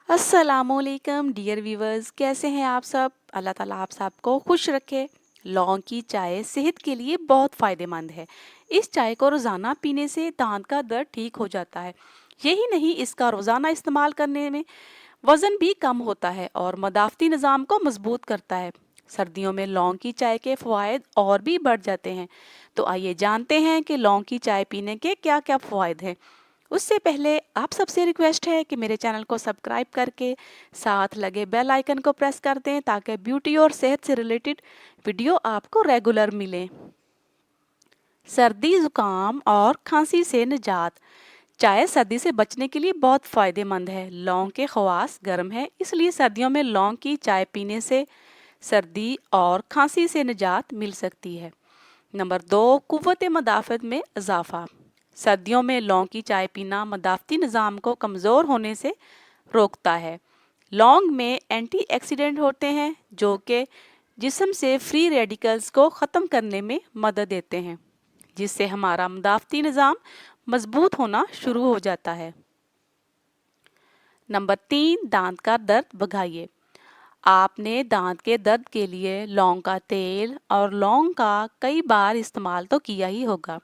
अस्सलामुअलैकुम dear viewers, कैसे हैं आप सब। अल्लाह ताला आप सबको खुश रखे। लौंग की चाय सेहत के लिए बहुत फ़ायदेमंद है। इस चाय को रोज़ाना पीने से दांत का दर्द ठीक हो जाता है। यही नहीं, इसका रोज़ाना इस्तेमाल करने में वज़न भी कम होता है और मदाफ़ती निज़ाम को मजबूत करता है। सर्दियों में लौंग की चाय के फ़वाइद और भी बढ़ जाते हैं। तो आइए जानते हैं कि लौंग की चाय पीने के क्या क्या फ़वाइद हैं। उससे पहले आप सबसे रिक्वेस्ट है कि मेरे चैनल को सब्सक्राइब करके साथ लगे बेल आइकन को प्रेस कर दें ताकि ब्यूटी और सेहत से रिलेटेड वीडियो आपको रेगुलर मिले। सर्दी, जुकाम और खांसी से निजात। चाय सर्दी से बचने के लिए बहुत फ़ायदेमंद है। लौंग के खवास गर्म है, इसलिए सर्दियों में लौंग की चाय पीने से सर्दी और खांसी से निजात मिल सकती है। नंबर 2, कुव्वत मदाफ़त में इजाफा। सर्दियों में लौंग की चाय पीना मदाफ़ती निज़ाम को कमज़ोर होने से रोकता है। लौंग में एंटीऑक्सीडेंट होते हैं जो कि जिस्म से फ्री रेडिकल्स को ख़त्म करने में मदद देते हैं, जिससे हमारा मदाफ़ती निज़ाम मजबूत होना शुरू हो जाता है। नंबर 3, दांत का दर्द भगाइए। आपने दांत के दर्द के लिए लौंग का तेल और लौंग का कई बार इस्तेमाल तो किया ही होगा,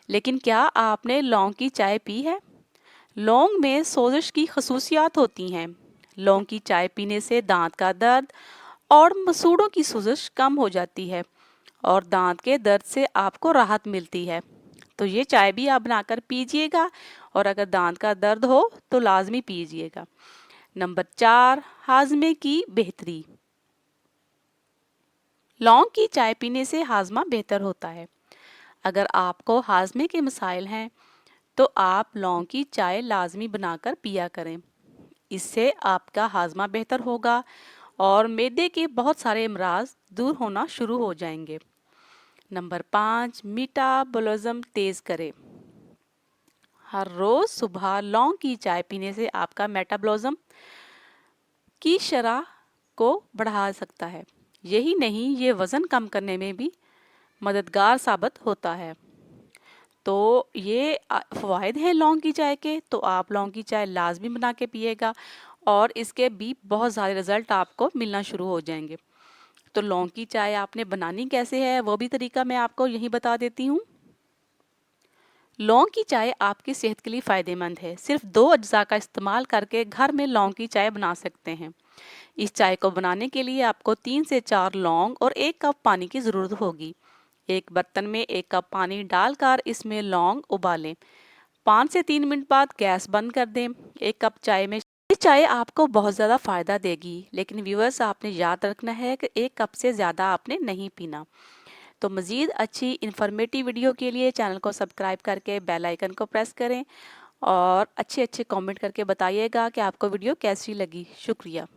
लेकिन क्या आपने लौंग की चाय पी है? लौंग में सोजिश की खसूसियात होती हैं। लौंग की चाय पीने से दांत का दर्द और मसूड़ों की सोजिश कम हो जाती है और दांत के दर्द से आपको राहत मिलती है। तो ये चाय भी आप बनाकर पीजिएगा और अगर दांत का दर्द हो तो लाजमी पीजिएगा। नंबर 4, हाजमे की बेहतरी। लौंग की चाय पीने से हाजमा बेहतर होता है। अगर आपको हाजमे के मसाइल हैं तो आप लौंग की चाय लाजमी बनाकर पिया करें। इससे आपका हाजमा बेहतर होगा और मैदे के बहुत सारे अमराज दूर होना शुरू हो जाएंगे। नंबर 5, मेटाबॉलिज्म तेज़ करे। हर रोज़ सुबह लौंग की चाय पीने से आपका मेटाबॉलिज्म की शरह को बढ़ा सकता है। यही नहीं, ये वज़न कम करने में भी मददगार साबित होता है। तो ये फ़वाइद हैं लौंग की चाय के। तो आप लौंग की चाय लाजमी बना के पिएगा और इसके भी बहुत सारे रिज़ल्ट आपको मिलना शुरू हो जाएंगे। तो लौंग की चाय आपने बनानी कैसे है वो भी तरीका मैं आपको यही बता देती हूँ। लौंग की चाय आपकी सेहत के लिए फ़ायदेमंद है। सिर्फ 2 अज्जा का इस्तेमाल करके घर में लौंग की चाय बना सकते हैं। इस चाय को बनाने के लिए आपको 3 से 4 लौंग और 1 कप पानी की ज़रूरत होगी। एक बर्तन में 1 कप पानी डालकर इसमें लौंग उबालें। 5 से 3 मिनट बाद गैस बंद कर दें। 1 कप चाय में ये चाय आपको बहुत ज़्यादा फ़ायदा देगी, लेकिन व्यूअर्स आपने याद रखना है कि 1 कप से ज़्यादा आपने नहीं पीना। तो मज़ीद अच्छी इन्फॉर्मेटिव वीडियो के लिए चैनल को सब्सक्राइब करके बेल आइकन को प्रेस करें और अच्छे अच्छे कमेंट करके बताइएगा कि आपको वीडियो कैसी लगी। शुक्रिया।